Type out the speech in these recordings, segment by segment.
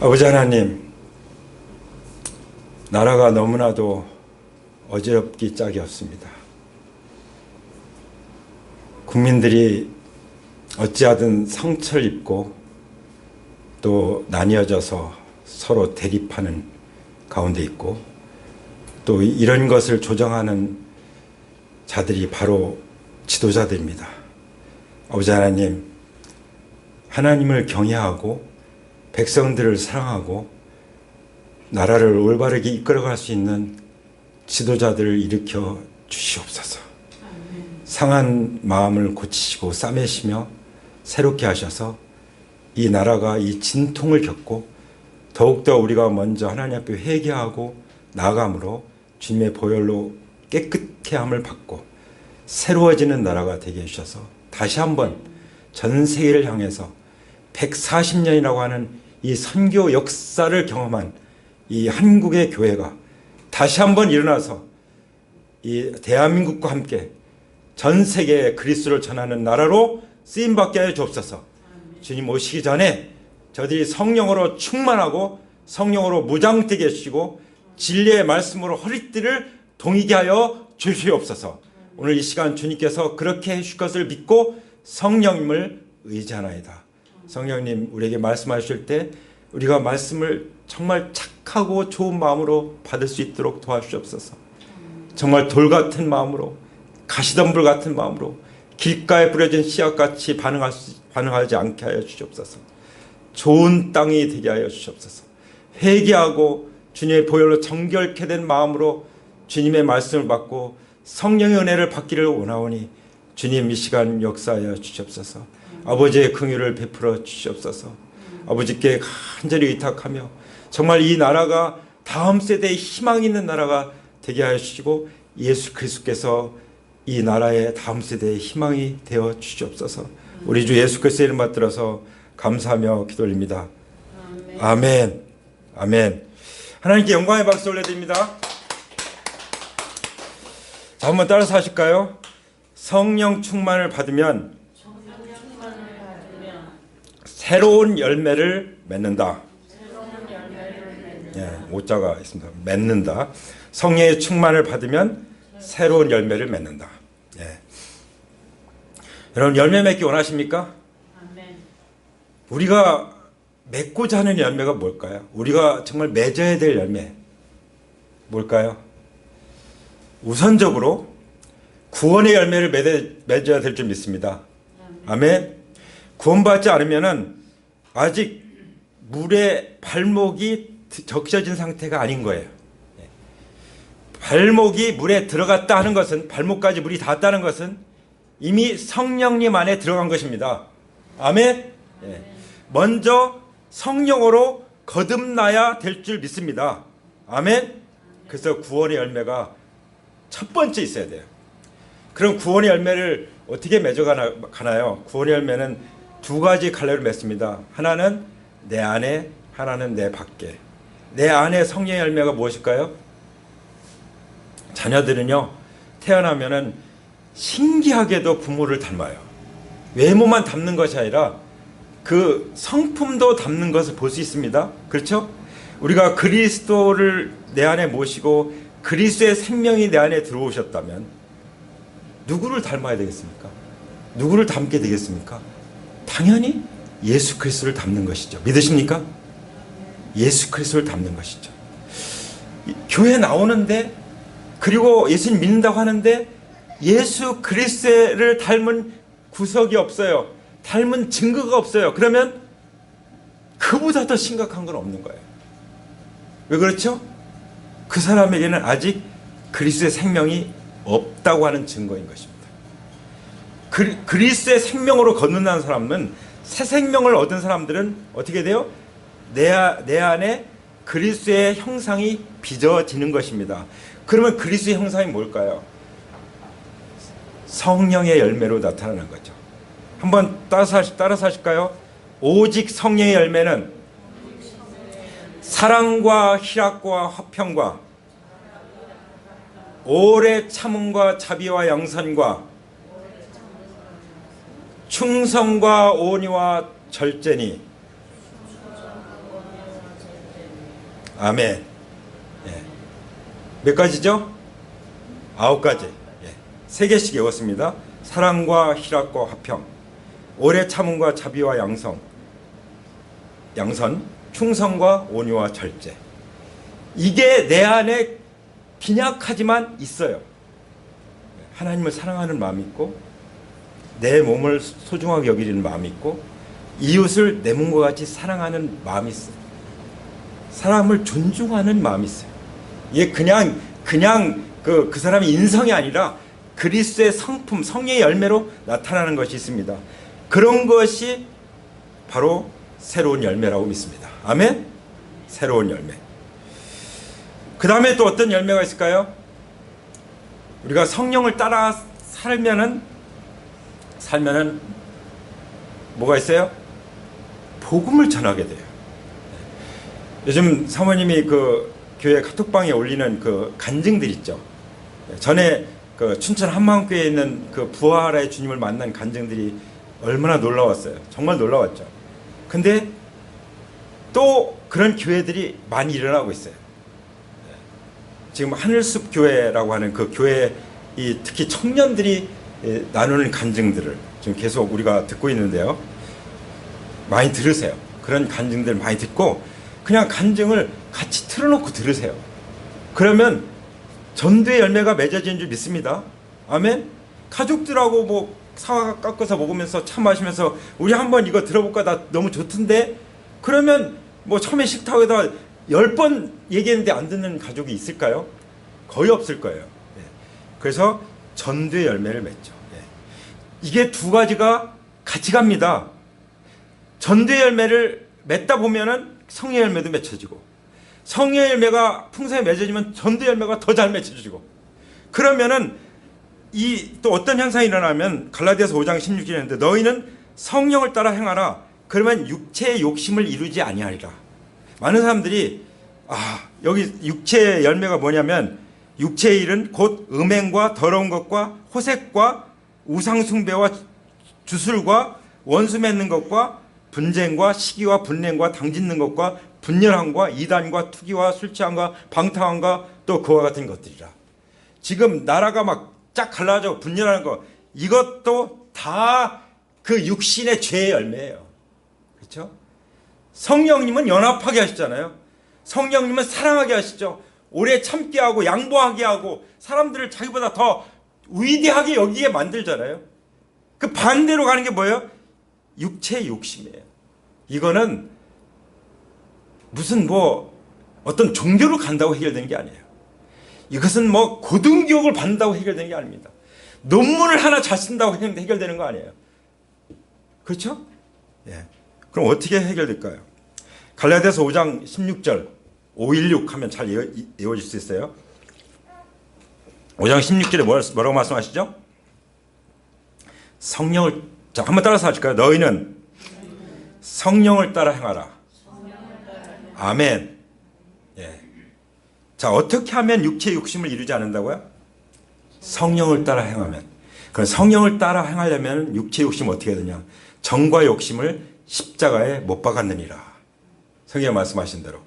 아버지 하나님, 나라가 너무나도 어지럽기 짝이 없습니다. 국민들이 어찌하든 상처를 입고 또 나뉘어져서 서로 대립하는 가운데 있고, 또 이런 것을 조정하는 자들이 바로 지도자들입니다. 아버지 하나님, 하나님을 경외하고 백성들을 사랑하고 나라를 올바르게 이끌어갈 수 있는 지도자들을 일으켜 주시옵소서. 상한 마음을 고치시고 싸매시며 새롭게 하셔서 이 나라가 이 진통을 겪고 더욱더 우리가 먼저 하나님 앞에 회개하고 나아감으로 주님의 보혈로 깨끗게 함을 받고 새로워지는 나라가 되게 해주셔서 다시 한번 전 세계를 향해서 140년이라고 하는 이 선교 역사를 경험한 이 한국의 교회가 다시 한번 일어나서 이 대한민국과 함께 전 세계에 그리스도를 전하는 나라로 쓰임받게 하여 주옵소서. 주님 오시기 전에 저들이 성령으로 충만하고 성령으로 무장되게 해주시고 진리의 말씀으로 허리띠를 동이게 하여 주시옵소서. 오늘 이 시간 주님께서 그렇게 해주실 것을 믿고 성령님을 의지하나이다. 성령님, 우리에게 말씀하실 때 우리가 말씀을 정말 착하고 좋은 마음으로 받을 수 있도록 도와주시옵소서. 정말 돌 같은 마음으로, 가시덤불 같은 마음으로 길가에 뿌려진 씨앗같이 반응하지 않게 하여 주시옵소서. 좋은 땅이 되게 하여 주시옵소서. 회개하고 주님의 보혈로 정결케 된 마음으로 주님의 말씀을 받고 성령의 은혜를 받기를 원하오니 주님 이 시간 역사하여 주시옵소서. 아버지의 긍휼을 베풀어 주시옵소서. 아버지께 간절히 의탁하며 정말 이 나라가 다음 세대에 희망 있는 나라가 되게 하여 주시고 예수 그리스도께서 이 나라의 다음 세대의 희망이 되어 주시옵소서. 우리 주 예수 그리스도의 이름 받들어서 감사하며 기도 올립니다. 아멘. 아멘. 하나님께 영광의 박수 올려드립니다. 자, 한번 따라서 하실까요? 성령 충만을 받으면 새로운 열매를 맺는다. 예, 오자가 있습니다. 맺는다. 성령의 충만을 받으면 새로운 열매를 맺는다. 예. 여러분, 열매 맺기 원하십니까? 우리가 맺고자 하는 열매가 뭘까요? 우리가 정말 맺어야 될 열매 뭘까요? 우선적으로 구원의 열매를 맺어야 될 줄 믿습니다. 아멘. 구원받지 않으면은 아직 물에 발목이 적셔진 상태가 아닌 거예요. 발목이 물에 들어갔다 하는 것은, 발목까지 물이 닿았다는 것은 이미 성령님 안에 들어간 것입니다. 아멘. 먼저 성령으로 거듭나야 될 줄 믿습니다. 아멘. 그래서 구원의 열매가 첫 번째 있어야 돼요. 그럼 구원의 열매를 어떻게 맺어가나요? 구원의 열매는 두 가지 갈래로 맺습니다. 하나는 내 안에, 하나는 내 밖에. 내 안에 성령의 열매가 무엇일까요? 자녀들은요, 태어나면은 신기하게도 부모를 닮아요. 외모만 닮는 것이 아니라 그 성품도 닮는 것을 볼 수 있습니다. 그렇죠? 우리가 그리스도를 내 안에 모시고 그리스도의 생명이 내 안에 들어오셨다면 누구를 닮아야 되겠습니까? 누구를 닮게 되겠습니까? 당연히 예수 그리스도를 닮는 것이죠. 믿으십니까? 예수 그리스도를 닮는 것이죠. 교회 나오는데, 그리고 예수님 믿는다고 하는데 예수 그리스도를 닮은 구석이 없어요. 닮은 증거가 없어요. 그러면 그보다 더 심각한 건 없는 거예요. 왜 그렇죠? 그 사람에게는 아직 그리스도의 생명이 없다고 하는 증거인 것입니다. 그리스도의 생명으로 거듭난 사람은, 새 생명을 얻은 사람들은 어떻게 돼요? 내 안에 그리스도의 형상이 빚어지는 것입니다. 그러면 그리스도의 형상이 뭘까요? 성령의 열매로 나타나는 거죠. 한번 따라서 하실까요? 오직 성령의 열매는 사랑과 희락과 화평과 오래 참음과 자비와 양선과 충성과 온유와 절제니 아멘. 예. 몇 가지죠? 9가지. 예. 3개씩 외웠습니다. 사랑과 희락과 화평, 오래 참음과 자비와 양선, 충성과 온유와 절제. 이게 내 안에 빈약하지만 있어요. 하나님을 사랑하는 마음이 있고, 내 몸을 소중하게 여기는 마음이 있고, 이웃을 내 몸과 같이 사랑하는 마음이 있어요. 사람을 존중하는 마음이 있어요. 이게 그냥 그 사람의 인성이 아니라 그리스도의 성품, 성령의 열매로 나타나는 것이 있습니다. 그런 것이 바로 새로운 열매라고 믿습니다. 아멘? 새로운 열매. 그 다음에 또 어떤 열매가 있을까요? 우리가 성령을 따라 살면은 뭐가 있어요? 복음을 전하게 돼요. 요즘 사모님이 그 교회 카톡방에 올리는 그 간증들 있죠. 전에 그 춘천 한마음교회에 있는 그 부활의 주님을 만난 간증들이 얼마나 놀라웠어요. 정말 놀라웠죠. 근데 또 그런 교회들이 많이 일어나고 있어요. 지금 하늘숲 교회라고 하는 그 교회, 특히 청년들이 나누는 간증들을 지금 계속 우리가 듣고 있는데요. 많이 들으세요. 그런 간증들 많이 듣고 그냥 간증을 같이 틀어놓고 들으세요. 그러면 전도의 열매가 맺어지는 줄 믿습니다. 아멘. 가족들하고 뭐 사과 깎아서 먹으면서 차 마시면서 우리 한번 이거 들어볼까, 나 너무 좋던데. 그러면 뭐 처음에 싫다고 해서 10번 얘기했는데 안 듣는 가족이 있을까요? 거의 없을 거예요. 그래서 전도의 열매를 맺죠. 이게 두 가지가 같이 갑니다. 전도의 열매를 맺다 보면은 성령의 열매도 맺혀지고, 성령의 열매가 풍성히 맺어지면 전도의 열매가 더 잘 맺혀지고, 그러면은 또 어떤 현상이 일어나면 갈라디아서 5장 16절에 있는데, 너희는 성령을 따라 행하라. 그러면 육체의 욕심을 이루지 아니하리라. 많은 사람들이 여기 육체의 열매가 뭐냐면, 육체의 일은 곧 음행과 더러운 것과 호색과 우상숭배와 주술과 원수 맺는 것과 분쟁과 시기와 분냉과 당짓는 것과 분열함과 이단과 투기와 술 취함과 방탕함과 또 그와 같은 것들이라. 지금 나라가 막 쫙 갈라져 분열하는 거, 이것도 다 그 육신의 죄의 열매예요. 그렇죠? 성령님은 연합하게 하시잖아요. 성령님은 사랑하게 하시죠. 오래 참게 하고 양보하게 하고 사람들을 자기보다 더 위대하게 여기게 만들잖아요. 그 반대로 가는 게 뭐예요? 육체의 욕심이에요. 이거는 무슨 어떤 종교를 간다고 해결되는 게 아니에요. 이것은 고등교육을 받는다고 해결되는 게 아닙니다. 논문을 하나 잘 쓴다고 해결되는 거 아니에요. 그렇죠? 예. 그럼 어떻게 해결될까요? 갈라디아서 5장 16절 516 하면 잘 이어질 수 있어요. 5장 16절에 뭐라고 말씀하시죠? 성령을, 자, 한번 따라서 하실까요? 너희는 성령을 따라 행하라. 아멘. 예. 자, 어떻게 하면 육체의 욕심을 이루지 않는다고요? 성령을 따라 행하면. 그럼 성령을 따라 행하려면 육체의 욕심은 어떻게 해야 되냐? 정과 욕심을 십자가에 못 박았느니라. 성경에 말씀하신 대로.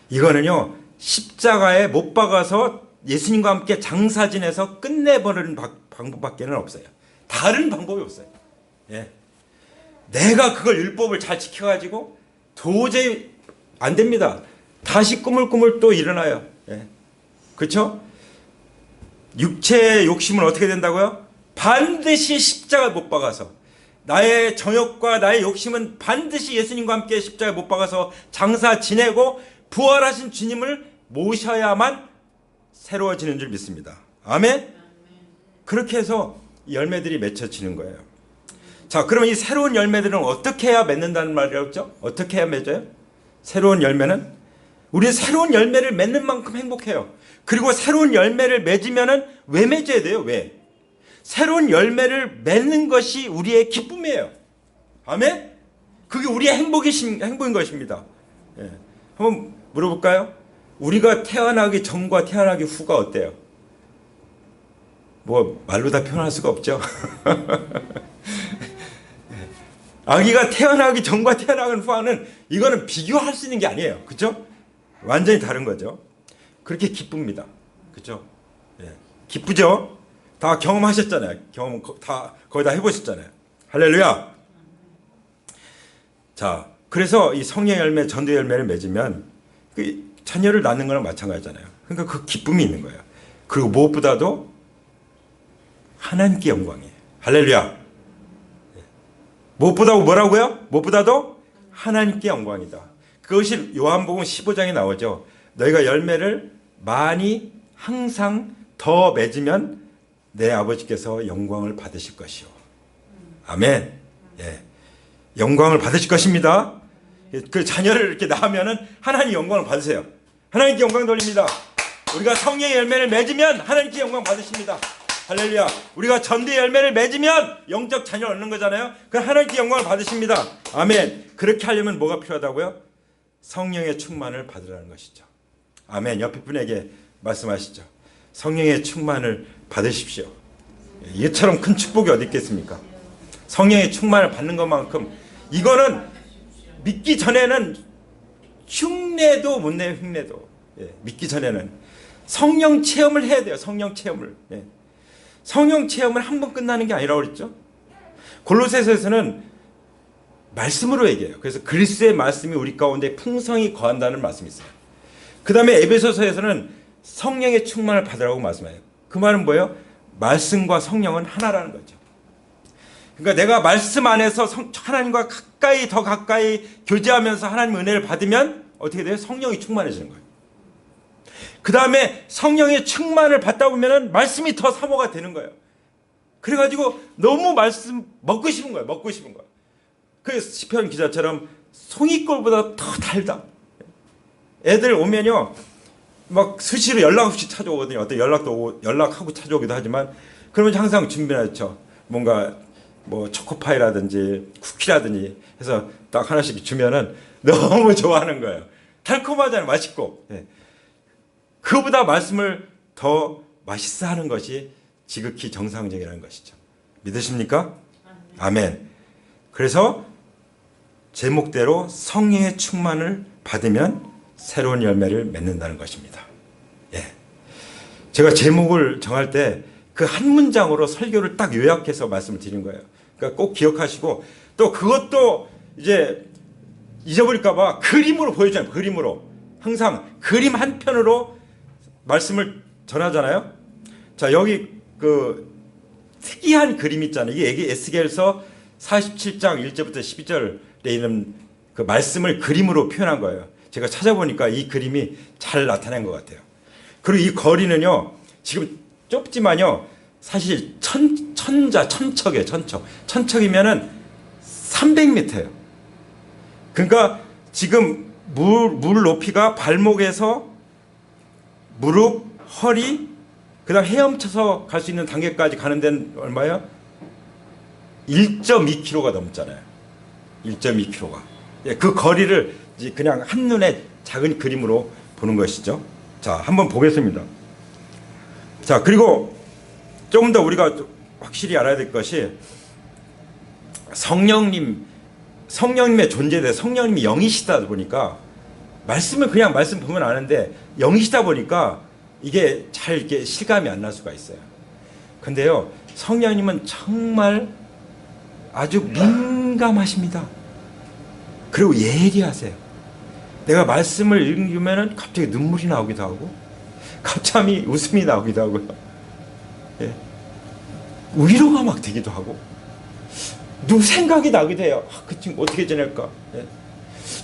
이거는요, 십자가에 못 박아서 예수님과 함께 장사 지내서 끝내버리는 방법밖에는 없어요. 다른 방법이 없어요. 예. 내가 그걸 율법을 잘 지켜가지고 도저히 안 됩니다. 다시 꾸물꾸물 또 일어나요. 예. 그렇죠? 육체의 욕심은 어떻게 된다고요? 반드시 십자가에 못 박아서, 나의 정욕과 나의 욕심은 반드시 예수님과 함께 십자가에 못 박아서 장사 지내고 부활하신 주님을 모셔야만 새로워지는 줄 믿습니다. 아멘? 그렇게 해서 열매들이 맺혀지는 거예요. 자, 그러면 이 새로운 열매들은 어떻게 해야 맺는다는 말이었죠? 어떻게 해야 맺어요? 새로운 열매는? 우리는 새로운 열매를 맺는 만큼 행복해요. 그리고 새로운 열매를 맺으면은 왜 맺어야 돼요? 왜? 새로운 열매를 맺는 것이 우리의 기쁨이에요. 아멘? 그게 우리의 행복인 것입니다. 예. 한번 물어볼까요? 우리가 태어나기 전과 태어나기 후가 어때요? 말로 다 표현할 수가 없죠. 아기가 태어나기 전과 태어나기 후와는 이거는 비교할 수 있는 게 아니에요. 그렇죠? 완전히 다른 거죠. 그렇게 기쁩니다. 그죠? 예. 기쁘죠? 다 경험하셨잖아요. 경험 다 거의 다 해보셨잖아요. 할렐루야. 자, 그래서 이 성령 열매, 전도 열매를 맺으면 그 자녀를 낳는 거랑 마찬가지잖아요. 그러니까 그 기쁨이 있는 거예요. 그리고 무엇보다도 하나님께 영광이에요. 할렐루야. 무엇보다도 뭐라고요? 무엇보다도 하나님께 영광이다. 그것이 요한복음 15장에 나오죠. 너희가 열매를 많이 항상 더 맺으면 내 아버지께서 영광을 받으실 것이요. 아멘. 예. 영광을 받으실 것입니다. 그 자녀를 이렇게 낳으면은 하나님 영광을 받으세요. 하나님께 영광 돌립니다. 우리가 성령의 열매를 맺으면 하나님께 영광 받으십니다. 할렐루야. 우리가 전도의 열매를 맺으면 영적 자녀를 얻는 거잖아요. 그 하나님께 영광을 받으십니다. 아멘. 그렇게 하려면 뭐가 필요하다고요? 성령의 충만을 받으라는 것이죠. 아멘. 옆에 분에게 말씀하시죠. 성령의 충만을 받으십시오. 이처럼 큰 축복이 어디 있겠습니까? 성령의 충만을 받는 것만큼 이거는 믿기 전에는 흉내도 못 내요. 흉내도. 예, 믿기 전에는 성령 체험을 해야 돼요. 성령 체험을. 예. 성령 체험을 한 번 끝나는 게 아니라고 그랬죠. 골로새서에서는 말씀으로 얘기해요. 그래서 그리스도의 말씀이 우리 가운데 풍성히 거한다는 말씀이 있어요. 그 다음에 에베소서에서는 성령의 충만을 받으라고 말씀해요. 그 말은 뭐예요? 말씀과 성령은 하나라는 거죠. 그러니까 내가 말씀 안에서 하나님과 가까이 더 가까이 교제하면서 하나님의 은혜를 받으면 어떻게 돼요? 성령이 충만해지는 거예요. 그 다음에 성령의 충만을 받다 보면은 말씀이 더 사모가 되는 거예요. 그래가지고 너무 말씀 먹고 싶은 거예요. 먹고 싶은 거예요. 그 시편 기자처럼 송이꼴보다 더 달다. 애들 오면요, 막 수시로 연락 없이 찾아오거든요. 어떤 연락하고 찾아오기도 하지만 그러면 항상 준비하죠. 뭔가 뭐 초코파이라든지 쿠키라든지 해서 딱 하나씩 주면은 너무 좋아하는 거예요. 달콤하잖아요. 맛있고. 예. 그보다 말씀을 더 맛있어 하는 것이 지극히 정상적이라는 것이죠. 믿으십니까? 아멘. 그래서 제목대로 성령의 충만을 받으면 새로운 열매를 맺는다는 것입니다. 예. 제가 제목을 정할 때 그 한 문장으로 설교를 딱 요약해서 말씀을 드린 거예요. 그러니까 꼭 기억하시고 또 그것도 이제 잊어버릴까봐 그림으로 보여줘요. 그림으로. 항상 그림 한 편으로 말씀을 전하잖아요. 자, 여기 그 특이한 그림 있잖아요. 이게 에스겔서 47장 1절부터 12절에 있는 그 말씀을 그림으로 표현한 거예요. 제가 찾아보니까 이 그림이 잘 나타낸 것 같아요. 그리고 이 거리는요, 지금 좁지만요, 사실 천척이에요. 천척이면은 300m예요. 그러니까 지금 물 높이가 발목에서 무릎, 허리, 그 다음 헤엄쳐서 갈 수 있는 단계까지 가는 데는 얼마예요? 1.2km가 넘잖아요. 1.2km가. 예, 그 거리를 이제 그냥 한눈에 작은 그림으로 보는 것이죠. 자, 한번 보겠습니다. 자, 그리고 조금 더 우리가 확실히 알아야 될 것이 성령님의 존재에 대해 성령님이 영이시다 보니까 말씀을 그냥 말씀 보면 아는데 영이시다 보니까 이게 잘 이렇게 실감이 안 날 수가 있어요. 근데요, 성령님은 정말 아주 민감하십니다. 그리고 예리하세요. 내가 말씀을 읽으면 갑자기 눈물이 나오기도 하고 갑자기 웃음이 나오기도 하고요. 예. 위로가 막 되기도 하고 누구 생각이 나기도 해요. 아, 그 친구 어떻게 지낼까? 예.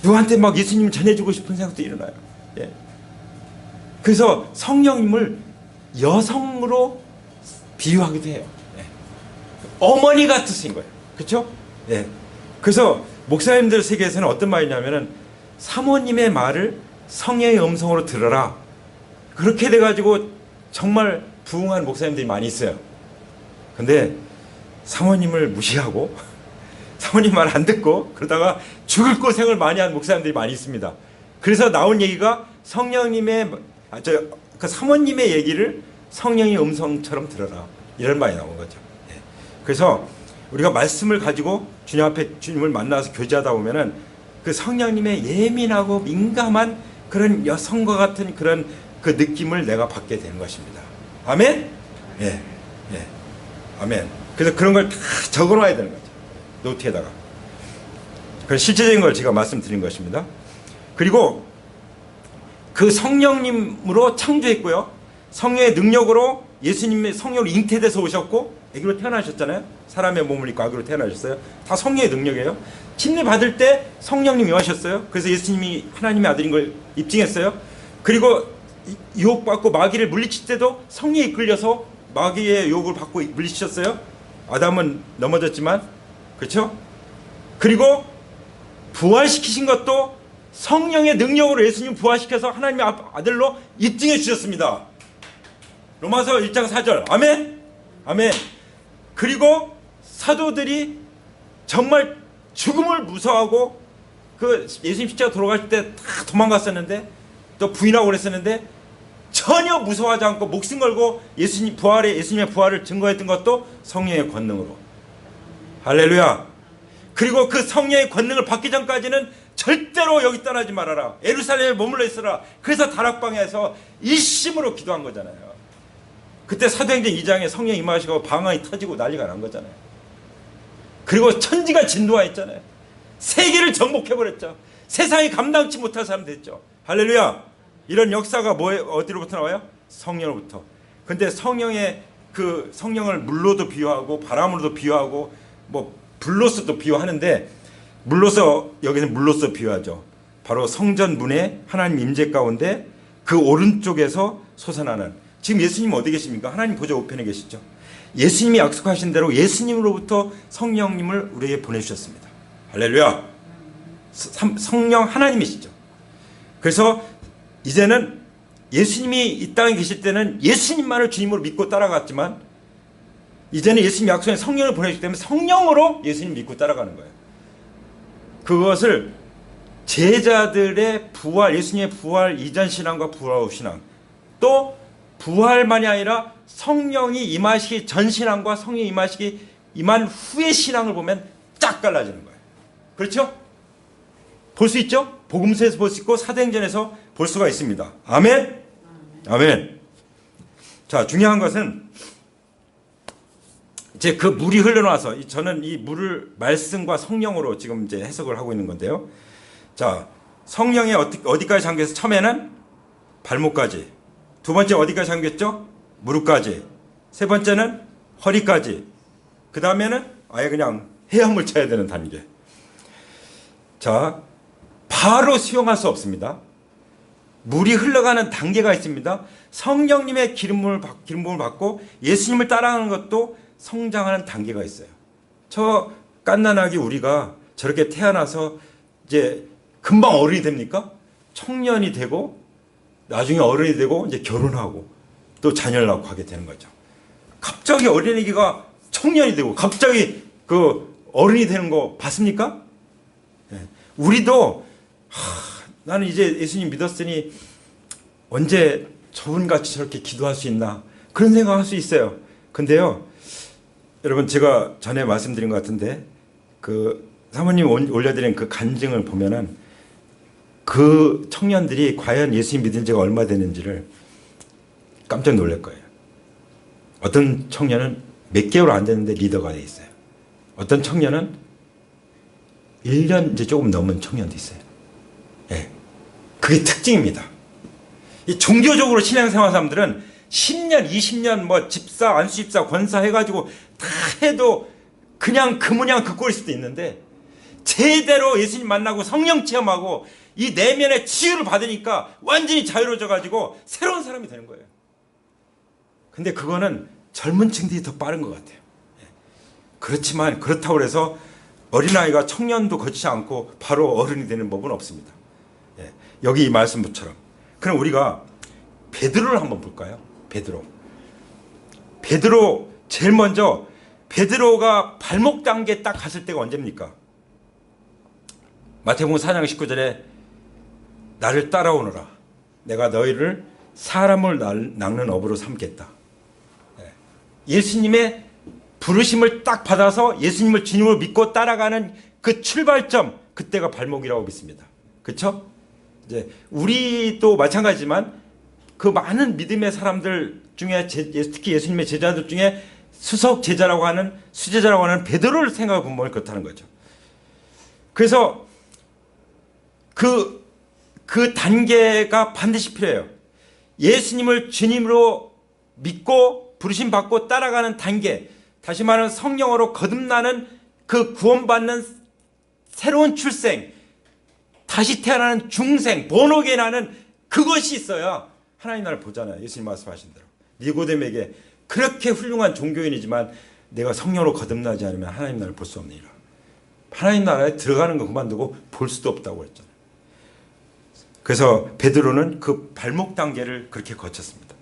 누구한테 막 예수님 전해주고 싶은 생각도 일어나요. 예. 그래서 성령님을 여성으로 비유하기도 해요. 예. 어머니 같으신 거예요. 그렇죠? 예. 그래서 목사님들 세계에서는 어떤 말이냐면은 사모님의 말을 성령의 음성으로 들어라. 그렇게 돼가지고 정말 부흥한 목사님들이 많이 있어요. 근데 사모님을 무시하고 사모님 말 안 듣고 그러다가 죽을 고생을 많이 한 목사님들이 많이 있습니다. 그래서 나온 얘기가 성령님의 그 사모님의 얘기를 성령의 음성처럼 들어라. 이런 말이 나온 거죠. 예. 그래서 우리가 말씀을 가지고 주님 앞에 주님을 만나서 교제하다 보면은 그 성령님의 예민하고 민감한 그런 여성과 같은 그런 그 느낌을 내가 받게 되는 것입니다. 아멘? 예, 예, 아멘. 그래서 그런 걸 다 적어놔야 되는 거죠. 노트에다가. 그래서 실제적인 걸 제가 말씀드린 것입니다. 그리고 그 성령님으로 창조했고요. 성령의 능력으로 예수님의 성령으로 잉태돼서 오셨고 아기로 태어나셨잖아요. 사람의 몸을 입고 아기로 태어나셨어요. 다 성령의 능력이에요. 침례 받을 때 성령님이 임하셨어요. 그래서 예수님이 하나님의 아들인 걸 입증했어요. 그리고 유혹받고 마귀를 물리칠 때도 성령에 이끌려서 마귀의 유혹을 받고 물리치셨어요. 아담은 넘어졌지만, 그렇죠? 그리고 부활시키신 것도 성령의 능력으로 예수님 부활시켜서 하나님의 아들로 입증해 주셨습니다. 로마서 1장 4절. 아멘? 아멘. 그리고 사도들이 정말 죽음을 무서워하고 그 예수님 십자가 돌아가실 때 다 도망갔었는데 또 부인하고 그랬었는데 전혀 무서워하지 않고 목숨 걸고 예수님의 부활을 증거했던 것도 성령의 권능으로. 할렐루야. 그리고 그 성령의 권능을 받기 전까지는 절대로 여기 떠나지 말아라. 예루살렘에 머물러 있어라. 그래서 다락방에서 일심으로 기도한 거잖아요. 그때 사도행전 2장에 성령 임하시고 방언이 터지고 난리가 난 거잖아요. 그리고 천지가 진도하였잖아요. 세계를 정복해버렸죠. 세상이 감당치 못할 사람 됐죠. 할렐루야. 이런 역사가 어디로부터 나와요? 성령으로부터. 근데 성령의 그 성령을 물로도 비유하고 바람으로도 비유하고 뭐 불로서도 비유하는데, 물로서 여기는 물로서 비유하죠. 바로 성전 문에 하나님 임재 가운데 그 오른쪽에서 솟아나는, 지금 예수님 어디 계십니까? 하나님 보좌 우편에 계시죠. 예수님이 약속하신 대로 예수님으로부터 성령님을 우리에게 보내주셨습니다. 할렐루야. 성령 하나님이시죠. 그래서 이제는 예수님이 이 땅에 계실 때는 예수님만을 주님으로 믿고 따라갔지만, 이제는 예수님 약속에 성령을 보내주기 때문에 성령으로 예수님 믿고 따라가는 거예요. 그것을 제자들의 부활, 예수님의 부활 이전 신앙과 부활 후 신앙, 또 부활만이 아니라 성령이 임하시기 전 신앙과 성령이 임한 후의 신앙을 보면 쫙 갈라지는 거예요. 그렇죠? 볼 수 있죠? 복음서에서 볼 수 있고 사도행전에서 볼 수가 있습니다. 아멘? 아멘. 자, 중요한 것은 이제 그 물이 흘러나와서, 저는 이 물을 말씀과 성령으로 지금 이제 해석을 하고 있는 건데요. 자, 성령이 어디까지 잠겨서, 처음에는 발목까지, 두 번째 어디까지 잠겼죠? 무릎까지, 세 번째는 허리까지, 그 다음에는 아예 그냥 헤엄을 쳐야 되는 단계. 자, 바로 수용할 수 없습니다. 물이 흘러가는 단계가 있습니다. 성령님의 기름부음을 받고 예수님을 따라가는 것도 성장하는 단계가 있어요. 저 갓난아기 우리가 저렇게 태어나서 이제 금방 어른이 됩니까? 청년이 되고 나중에 어른이 되고 이제 결혼하고 또 자녀를 낳고 하게 되는 거죠. 갑자기 어린애기가 청년이 되고 갑자기 그 어른이 되는 거 봤습니까? 네. 우리도 나는 이제 예수님 믿었으니 언제 저분같이 저렇게 기도할 수 있나, 그런 생각할 수 있어요. 근데요, 여러분, 제가 전에 말씀드린 것 같은데 그 사모님 올려드린 그 간증을 보면은 그 청년들이 과연 예수님 믿은 지가 얼마 됐는지를 깜짝 놀랄 거예요. 어떤 청년은 몇 개월 안 됐는데 리더가 돼 있어요. 어떤 청년은 1년 이제 조금 넘은 청년도 있어요. 예, 그게 특징입니다. 이 종교적으로 신앙생활 사람들은 10년, 20년 뭐 집사, 안수집사, 권사 해가지고 다 해도 그냥 그 모양 그 꼴일 수도 있는데, 제대로 예수님 만나고 성령 체험하고 이 내면의 치유를 받으니까 완전히 자유로워져가지고 새로운 사람이 되는 거예요. 근데 그거는 젊은 층들이 더 빠른 것 같아요. 그렇지만 그렇다고 해서 어린아이가 청년도 거치지 않고 바로 어른이 되는 법은 없습니다. 여기 이 말씀처럼. 그럼 우리가 베드로를 한번 볼까요? 베드로 제일 먼저 베드로가 발목 단계 딱 갔을 때가 언제입니까? 마태복음 4장 19절에 나를 따라오너라, 내가 너희를 사람을 낚는 어부로 삼겠다. 예수님의 부르심을 딱 받아서 예수님을 주님으로 믿고 따라가는 그 출발점, 그때가 발목이라고 믿습니다. 그렇죠? 이제 우리도 마찬가지지만 그 많은 믿음의 사람들 중에 특히 예수님의 제자들 중에 수석 제자라고 하는 수제자라고 하는 베드로를 생각해 보면 그렇다는 거죠. 그래서 그 단계가 반드시 필요해요. 예수님을 주님으로 믿고 부르심 받고 따라가는 단계, 다시 말하면 성령으로 거듭나는 그 구원받는 새로운 출생, 다시 태어나는 중생, 본어게인하는 그것이 있어야 하나님 나라를 보잖아요. 예수님 말씀하신 대로 니고데모에게 그렇게 훌륭한 종교인이지만 내가 성령으로 거듭나지 않으면 하나님 나라를 볼 수 없느니라. 하나님 나라에 들어가는 거 그만두고 볼 수도 없다고 그랬잖아요. 그래서 베드로는 그 발목 단계를 그렇게 거쳤습니다.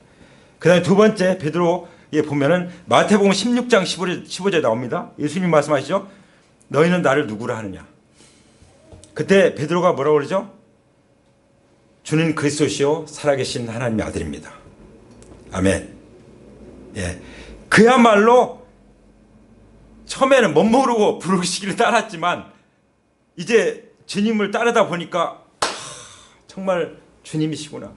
그 다음에 두 번째 베드로에 보면은 마태복음 16장 15절에 나옵니다. 예수님 말씀하시죠. 너희는 나를 누구라 하느냐. 그때 베드로가 뭐라고 그러죠? 주는 그리스도시요 살아계신 하나님의 아들입니다. 아멘. 예, 그야말로 처음에는 못 모르고 부르시기를 따랐지만 이제 주님을 따르다 보니까 정말 주님이시구나,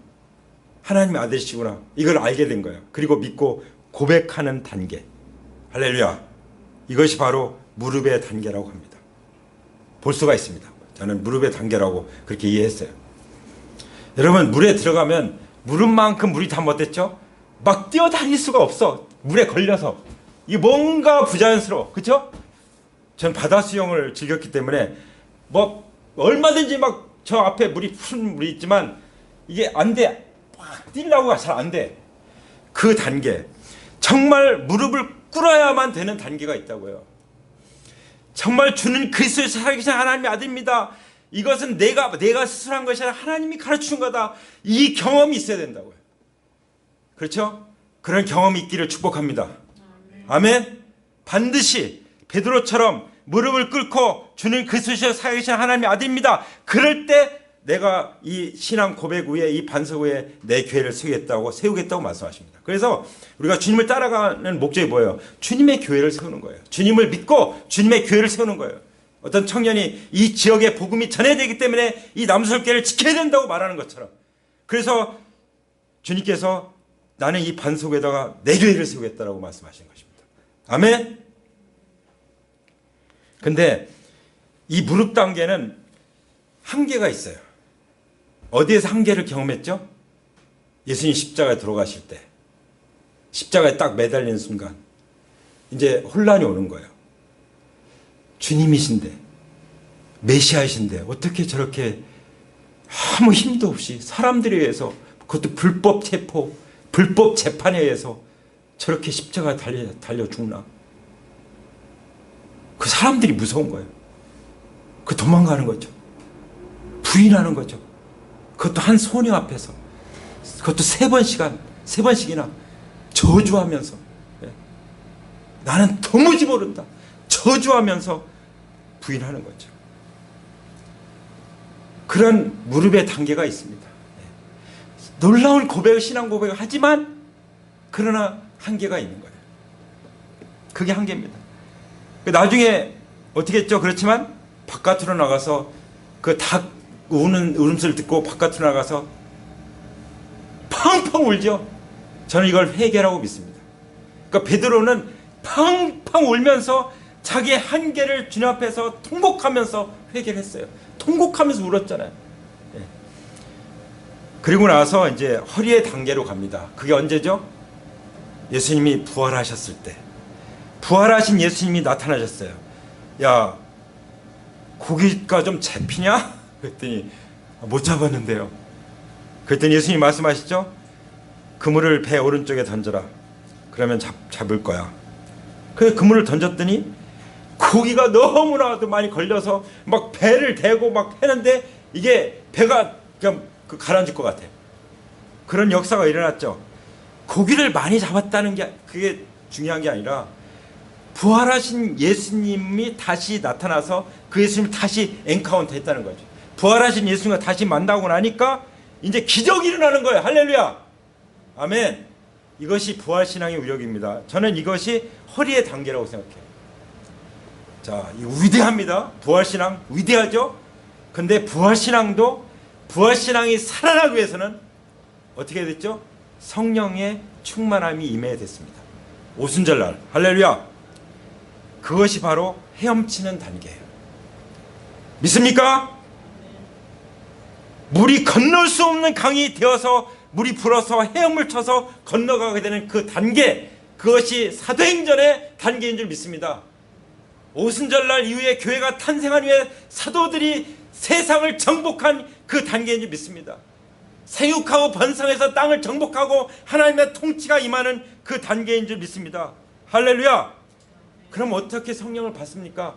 하나님의 아들이시구나, 이걸 알게 된 거예요. 그리고 믿고 고백하는 단계. 할렐루야. 이것이 바로 무릎의 단계라고 합니다. 볼 수가 있습니다. 저는 무릎의 단계라고 그렇게 이해했어요. 여러분, 물에 들어가면 무릎만큼 물이 다 못됐죠? 막 뛰어다닐 수가 없어. 물에 걸려서. 이게 뭔가 부자연스러워. 그렇죠? 전 바다 수영을 즐겼기 때문에 뭐 얼마든지 막 저 앞에 물이 푸른 물이 있지만 이게 안 돼. 막 뛰려고 잘 안 돼. 그 단계. 정말 무릎을 꿇어야만 되는 단계가 있다고요. 정말 주는 그리스도의 살아계신 하나님의 아들입니다. 이것은 내가 스스로 한 것이 아니라 하나님이 가르치는 거다. 이 경험이 있어야 된다고요. 그렇죠? 그런 경험이 있기를 축복합니다. 아멘. 반드시 베드로처럼 무릎을 꿇고 주는 그리스도의 살아계신 하나님의 아들입니다. 그럴 때 내가 이 신앙 고백 위에, 이 반석 위에 내 교회를 세우겠다고 말씀하십니다. 그래서 우리가 주님을 따라가는 목적이 뭐예요? 주님의 교회를 세우는 거예요. 주님을 믿고 주님의 교회를 세우는 거예요. 어떤 청년이 이 지역에 복음이 전해야 되기 때문에 이 남수교회를 지켜야 된다고 말하는 것처럼, 그래서 주님께서 나는 이 반석 위에다가 내 교회를 세우겠다라고 말씀하신 것입니다. 아멘. 근데 이 무릎 단계는 한계가 있어요. 어디에서 한계를 경험했죠? 예수님 십자가에 들어가실 때, 십자가에 딱 매달리는 순간 이제 혼란이 오는 거예요. 주님이신데, 메시아이신데 어떻게 저렇게 아무 힘도 없이 사람들에 의해서, 그것도 불법 체포, 불법 재판에 의해서 저렇게 십자가에 달려 죽나? 그 사람들이 무서운 거예요. 그 도망가는 거죠. 부인하는 거죠. 그것도 한 소녀 앞에서, 그것도 세 번씩이나 저주하면서, 나는 도무지 모른다, 저주하면서 부인하는 거죠. 그런 무릎의 단계가 있습니다. 놀라운 고백을, 신앙 고백을 하지만 그러나 한계가 있는 거예요. 그게 한계입니다. 나중에 어떻게 했죠? 그렇지만 바깥으로 나가서 그 닭 우는 울음소리를 듣고 바깥으로 나가서 팡팡 울죠. 저는 이걸 회개라고 믿습니다. 그러니까 베드로는 팡팡 울면서 자기의 한계를 주님 앞에서 통곡하면서 회개를 했어요. 통곡하면서 울었잖아요. 그리고 나서 이제 허리의 단계로 갑니다. 그게 언제죠? 예수님이 부활하셨을 때, 부활하신 예수님이 나타나셨어요. 야, 고기가 좀 잡히냐? 그랬더니 못 잡았는데요. 그랬더니 예수님이 말씀하시죠? 그물을 배 오른쪽에 던져라. 그러면 잡을 거야. 그래서 그물을 던졌더니 고기가 너무나도 많이 걸려서 막 배를 대고 막 했는데 이게 배가 그냥 가라앉을 것 같아요. 그런 역사가 일어났죠. 고기를 많이 잡았다는 게 그게 중요한 게 아니라 부활하신 예수님이 다시 나타나서 그 예수님을 다시 엔카운터 했다는 거죠. 부활하신 예수님과 다시 만나고 나니까 이제 기적이 일어나는 거예요. 할렐루야. 아멘. 이것이 부활신앙의 위력입니다. 저는 이것이 허리의 단계라고 생각해요. 자, 이 위대합니다. 부활신앙 위대하죠. 근데 부활신앙도 부활신앙이 살아나기 위해서는 어떻게 됐죠? 성령의 충만함이 임해야 됐습니다. 오순절날 할렐루야. 그것이 바로 헤엄치는 단계예요. 믿습니까? 물이 건널 수 없는 강이 되어서 물이 불어서 헤엄을 쳐서 건너가게 되는 그 단계, 그것이 사도행전의 단계인 줄 믿습니다. 오순절날 이후에 교회가 탄생한 후에 사도들이 세상을 정복한 그 단계인 줄 믿습니다. 생육하고 번성해서 땅을 정복하고 하나님의 통치가 임하는 그 단계인 줄 믿습니다. 할렐루야. 그럼 어떻게 성령을 받습니까?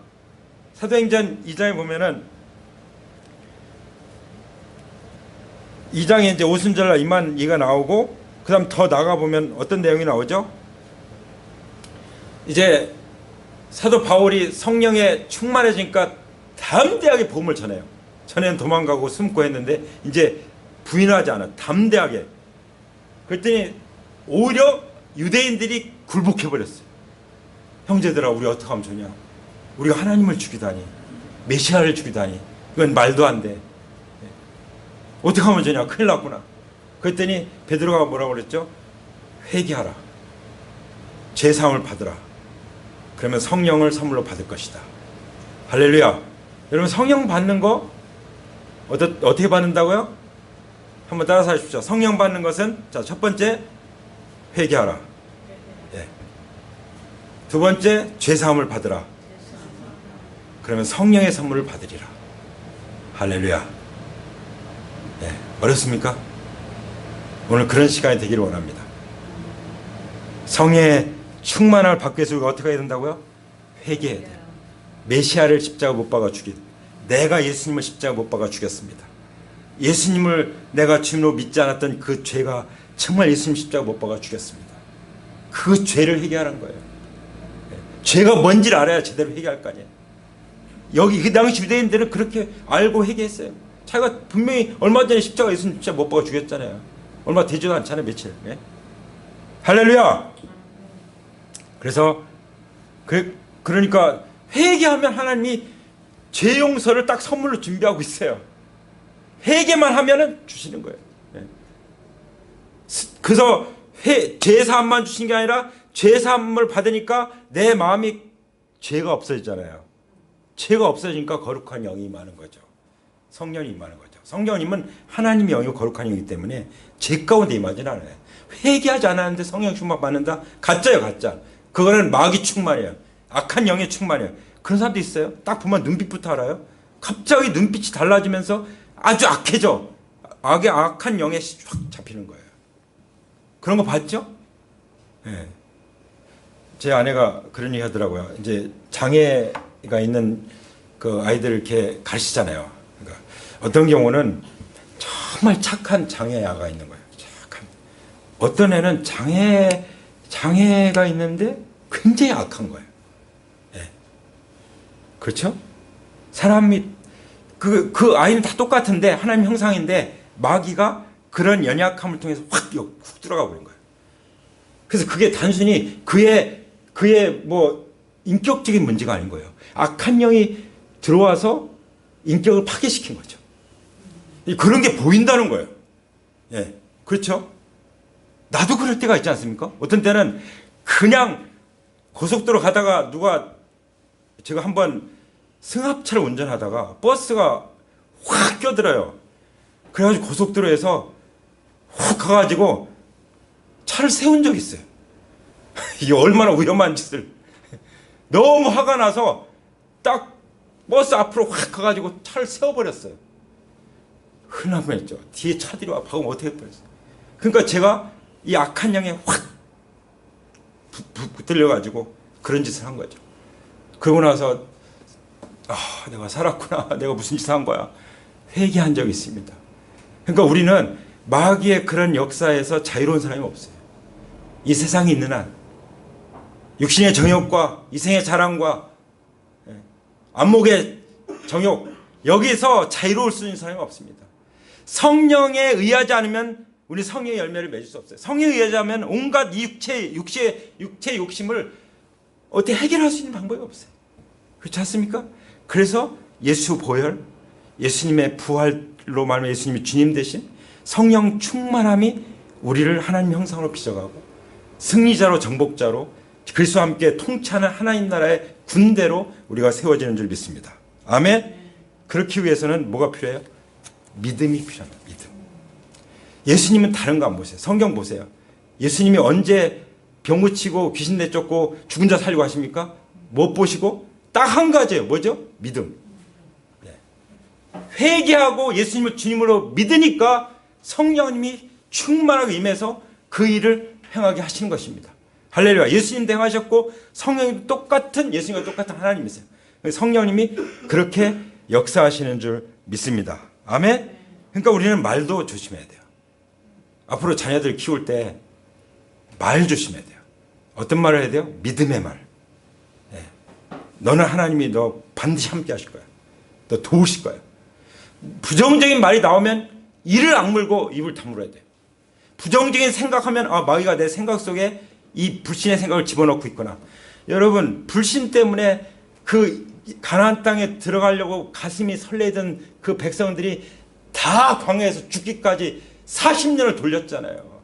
사도행전 2장에 보면은 2장에 이제 오순절날 임한 이가 나오고, 그 다음 더 나가보면 어떤 내용이 나오죠? 이제 사도 바울이 성령에 충만해지니까 담대하게 복음을 전해요. 전에는 도망가고 숨고 했는데 이제 부인하지 않아. 담대하게. 그랬더니 오히려 유대인들이 굴복해버렸어요. 형제들아, 우리 어떻게 하면 좋냐? 우리가 하나님을 죽이다니, 메시아를 죽이다니, 이건 말도 안 돼. 어떻게 하면 좋냐? 큰일 났구나. 그랬더니 베드로가 뭐라고 그랬죠? 회개하라. 죄사함을 받으라. 그러면 성령을 선물로 받을 것이다. 할렐루야. 여러분, 성령 받는 거 어떻게 받는다고요? 한번 따라서 하십시오. 성령 받는 것은, 자, 첫 번째 회개하라. 예. 두 번째 죄사함을 받으라. 그러면 성령의 선물을 받으리라. 할렐루야. 예. 어렵습니까? 오늘 그런 시간이 되기를 원합니다. 성령의 충만함을 받기 위해서 우리가 어떻게 해야 된다고요? 회개해야 돼요. 메시아를 십자가 못 박아 죽인, 내가 예수님을 십자가 못 박아 죽였습니다. 예수님을 내가 주님으로 믿지 않았던 그 죄가 정말 예수님 십자가 못 박아 죽였습니다. 그 죄를 회개하라는 거예요. 죄가 뭔지를 알아야 제대로 회개할 거 아니에요. 여기 그 당시 유대인들은 그렇게 알고 회개했어요. 자기가 분명히 얼마 전에 십자가 예수님 십자가 못 박아 죽였잖아요. 얼마 되지도 않잖아요. 며칠. 네? 할렐루야. 그래서 그러니까 회개하면 하나님이 죄 용서를 딱 선물로 준비하고 있어요. 회개만 하면은 주시는 거예요. 네. 그래서 죄사함만 주신 게 아니라 죄사함을 받으니까 내 마음이 죄가 없어지잖아요. 죄가 없어지니까 거룩한 영이 임하는 거죠. 성령이 임하는 거죠. 성령님은 하나님의 영이고 거룩한 영이기 때문에 죄 가운데 임하지는 않아요. 회개하지 않았는데 성령 충만 받는다? 가짜예요, 가짜. 그거는 마귀 충만이에요. 악한 영의 충만이에요. 그런 사람도 있어요. 딱 보면 눈빛부터 알아요. 갑자기 눈빛이 달라지면서 아주 악해져. 악한 영에 확 잡히는 거예요. 그런 거 봤죠? 네. 제 아내가 그런 얘기 하더라고요. 이제 장애가 있는 그 아이들을 이렇게 가르치잖아요. 그러니까 어떤 경우는 정말 착한 장애아가 있는 거예요. 착한. 어떤 애는 장애가 있는데 굉장히 악한 거예요. 네. 그렇죠? 사람이 그 아이는 다 똑같은데 하나님 형상인데 마귀가 그런 연약함을 통해서 확 들어가 버린 거예요. 그래서 그게 단순히 그의 뭐 인격적인 문제가 아닌 거예요. 악한 영이 들어와서 인격을 파괴시킨 거죠. 그런 게 보인다는 거예요. 예, 그렇죠? 나도 그럴 때가 있지 않습니까? 어떤 때는 그냥 고속도로 가다가 제가 한번 승합차를 운전하다가 버스가 확 껴들어요. 그래가지고 고속도로에서 훅 가가지고 차를 세운 적이 있어요. 이게 얼마나 위험한 짓을. 너무 화가 나서 딱 버스 앞으로 확 가가지고 차를 세워버렸어요. 흔한 말이죠. 뒤에 차들이 와 박으면 어떻게 했어요. 그러니까 제가 이 악한 영에 확 붙들려가지고 그런 짓을 한 거죠. 그러고 나서 내가 살았구나. 내가 무슨 짓을 한 거야. 회개한 적이 있습니다. 그러니까 우리는 마귀의 그런 역사에서 자유로운 사람이 없어요. 이 세상에 있는 한 육신의 정욕과 이생의 자랑과 안목의 정욕, 여기서 자유로울 수 있는 사람이 없습니다. 성령에 의하지 않으면 우리 성령의 열매를 맺을 수 없어요. 성령에 의하지 않으면 온갖 육체 욕심을 어떻게 해결할 수 있는 방법이 없어요. 그렇지 않습니까? 그래서 예수 보혈, 예수님의 부활로 말하면 예수님이 주님 대신 성령 충만함이 우리를 하나님 형상으로 빚어가고 승리자로 정복자로 그리스도와 함께 통치하는 하나님 나라의 군대로 우리가 세워지는 줄 믿습니다. 아멘. 그렇기 위해서는 뭐가 필요해요? 믿음이 필요합니다. 믿음. 예수님은 다른 거 안 보세요. 성경 보세요. 예수님이 언제 병 고치고 귀신 내쫓고 죽은 자 살리고 하십니까? 못 보시고 딱 한 가지예요. 뭐죠? 믿음. 회개하고 예수님을 주님으로 믿으니까 성령님이 충만하게 임해서 그 일을 행하게 하시는 것입니다. 할렐루야. 예수님도 행하셨고 성령님도 똑같은 예수님과 똑같은 하나님이세요. 성령님이 그렇게 역사하시는 줄 믿습니다. 아멘. 그러니까 우리는 말도 조심해야 돼요. 앞으로 자녀들 키울 때 말 조심해야 돼요. 어떤 말을 해야 돼요? 믿음의 말. 네. 너는 하나님이 너 반드시 함께 하실 거야. 너 도우실 거야. 부정적인 말이 나오면 이를 악물고 입을 다물어야 돼요. 부정적인 생각하면 마귀가 내 생각 속에 이 불신의 생각을 집어넣고 있구나. 여러분 불신 때문에 그 가나안 땅에 들어가려고 가슴이 설레던 그 백성들이 다 광야에서 죽기까지 40년을 돌렸잖아요.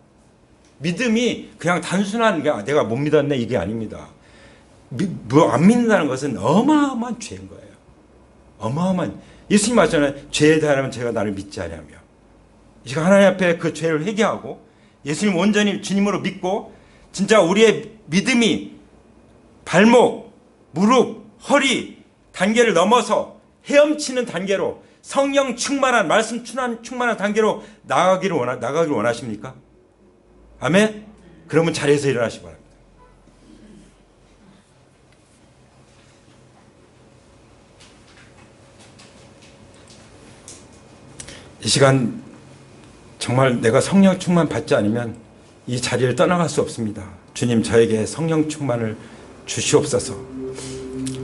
믿음이 그냥 단순한 내가 못 믿었네 이게 아닙니다. 안 믿는다는 것은 어마어마한 죄인 거예요. 어마어마한. 예수님 말씀하잖아요. 죄에 대하면 제가 나를 믿지 아니하며. 제가 하나님 앞에 그 죄를 회개하고 예수님 온전히 주님으로 믿고 진짜 우리의 믿음이 발목, 무릎, 허리 단계를 넘어서 헤엄치는 단계로 성령 충만한 말씀 충만한 단계로 나가기를 원하십니까? 아멘? 그러면 자리에서 일어나시기 바랍니다. 이 시간 정말 내가 성령 충만 받지 않으면 이 자리를 떠나갈 수 없습니다. 주님 저에게 성령 충만을 주시옵소서.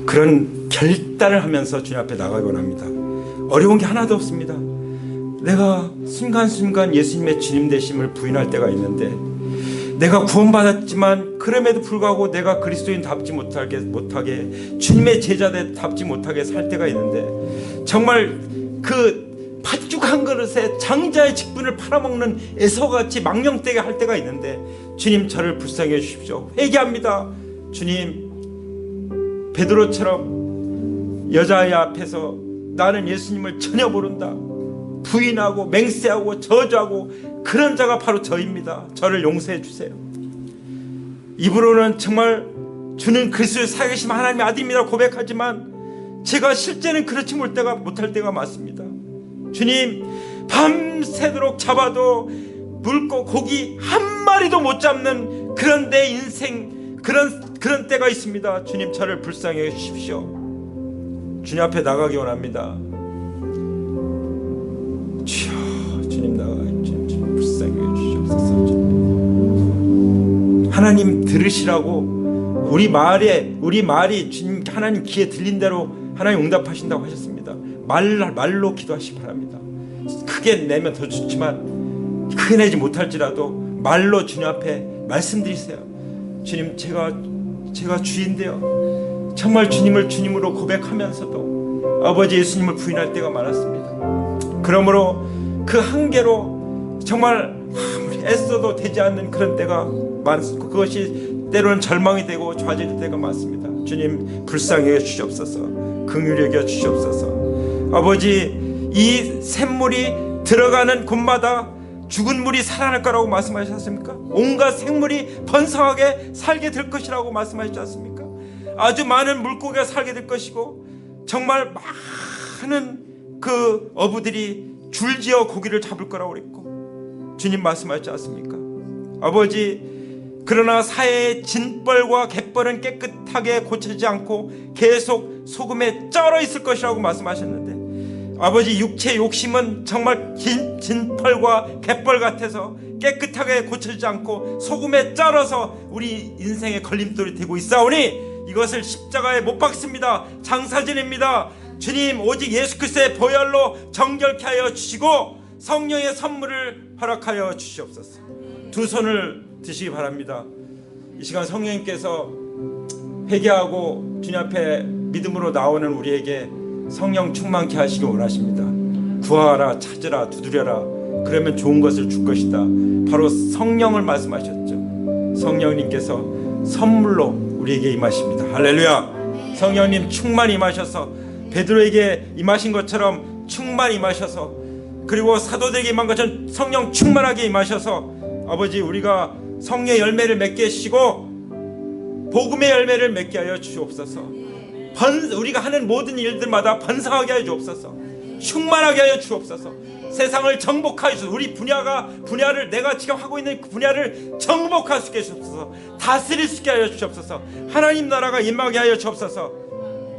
그런 결단을 하면서 주님 앞에 나가기 원합니다. 어려운 게 하나도 없습니다. 내가 순간순간 예수님의 주님 되심을 부인할 때가 있는데 내가 구원받았지만 그럼에도 불구하고 내가 그리스도인답지 못하게 주님의 제자답지 못하게 살 때가 있는데 정말 그 팥죽 한 그릇에 장자의 직분을 팔아먹는 에서같이 망령되게 할 때가 있는데 주님 저를 불쌍히 해주십시오. 회개합니다. 주님 베드로처럼 여자아이 앞에서 나는 예수님을 전혀 모른다 부인하고 맹세하고 저주하고 그런 자가 바로 저입니다. 저를 용서해 주세요. 입으로는 정말 주는 그리스도의 살아계신 하나님의 아들입니다 고백하지만 제가 실제는 그렇지 못할 때가 많습니다. 주님 밤새도록 잡아도 물고 고기 한 마리도 못 잡는 그런 내 인생 그런 때가 있습니다. 주님 저를 불쌍히 해주십시오. 주님 앞에 나가기 원합니다. 주여 주님 주님 불쌍히 해주시옵소서. 하나님 들으시라고 우리 말이 주님 하나님 귀에 들린 대로 하나님 응답하신다고 하셨습니다. 말로 기도하시기 바랍니다. 크게 내면 더 좋지만 크게 내지 못할지라도 말로 주님 앞에 말씀드리세요. 주님 제가 주인데요. 정말 주님을 주님으로 고백하면서도 아버지 예수님을 부인할 때가 많았습니다. 그러므로 그 한계로 정말 아무리 애써도 되지 않는 그런 때가 많습니다. 그것이 때로는 절망이 되고 좌절될 때가 많습니다. 주님 불쌍히 여주시옵소서. 긍휼히 여겨 주시옵소서. 아버지 이 샘물이 들어가는 곳마다 죽은 물이 살아날 거라고 말씀하셨습니까? 온갖 생물이 번성하게 살게 될 것이라고 말씀하셨지 않습니까? 아주 많은 물고기가 살게 될 것이고 정말 많은 그 어부들이 줄지어 고기를 잡을 거라고 그랬고 주님 말씀하셨지 않습니까? 아버지 그러나 사해의 진벌과 갯벌은 깨끗하게 고쳐지지 않고 계속 소금에 쩔어 있을 것이라고 말씀하셨는데 아버지 육체의 욕심은 정말 진펄과 갯벌 같아서 깨끗하게 고쳐지지 않고 소금에 쩔어서 우리 인생의 걸림돌이 되고 있사오니 이것을 십자가에 못 박습니다. 장사지냅니다. 주님 오직 예수 그리스도의 보혈로 정결케 하여 주시고 성령의 선물을 허락하여 주시옵소서. 두 손을 드시기 바랍니다. 이 시간 성령님께서 회개하고 주님 앞에 믿음으로 나오는 우리에게 성령 충만케 하시기 원하십니다. 구하라, 찾으라, 두드려라. 그러면 좋은 것을 줄 것이다. 바로 성령을 말씀하셨죠. 성령님께서 선물로 우리에게 임하십니다. 할렐루야. 성령님 충만 임하셔서 베드로에게 임하신 것처럼 충만 임하셔서, 그리고 사도들에게 임한 것처럼 성령 충만하게 임하셔서 아버지 우리가 성령의 열매를 맺게 하시고 복음의 열매를 맺게 하여 주옵소서. 우리가 하는 모든 일들마다 번성하게 하여 주옵소서. 충만하게 하여 주옵소서. 세상을 정복하여 주옵소서. 우리 분야를 내가 지금 하고 있는 그 분야를 정복할 수 있게 주옵소서. 다스릴 수 있게 하여 주옵소서. 하나님 나라가 임하게 하여 주옵소서.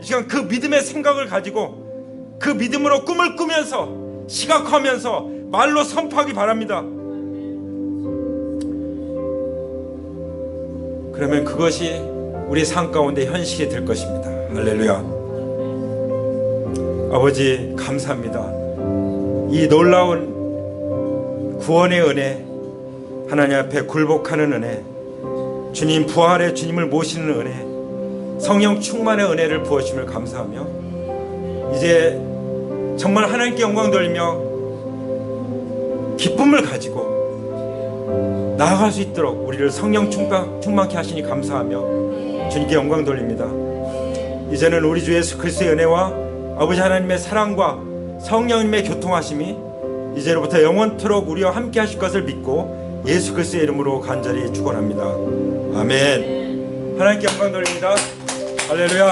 이 시간 그 믿음의 생각을 가지고 그 믿음으로 꿈을 꾸면서 시각화하면서 말로 선포하기 바랍니다. 그러면 그것이 우리 삶 가운데 현실이 될 것입니다. 할렐루야. 아버지 감사합니다. 이 놀라운 구원의 은혜, 하나님 앞에 굴복하는 은혜, 주님 부활의 주님을 모시는 은혜, 성령 충만의 은혜를 부어주심을 감사하며 이제 정말 하나님께 영광 돌리며 기쁨을 가지고 나아갈 수 있도록 우리를 성령 충만케 하시니 감사하며 주님께 영광 돌립니다. 이제는 우리 주 예수 그리스도의 은혜와 아버지 하나님의 사랑과 성령님의 교통하심이 이제로부터 영원토록 우리와 함께 하실 것을 믿고 예수 그리스도의 이름으로 간절히 축원합니다. 아멘. 하나님께 영광 돌립니다. 할렐루야.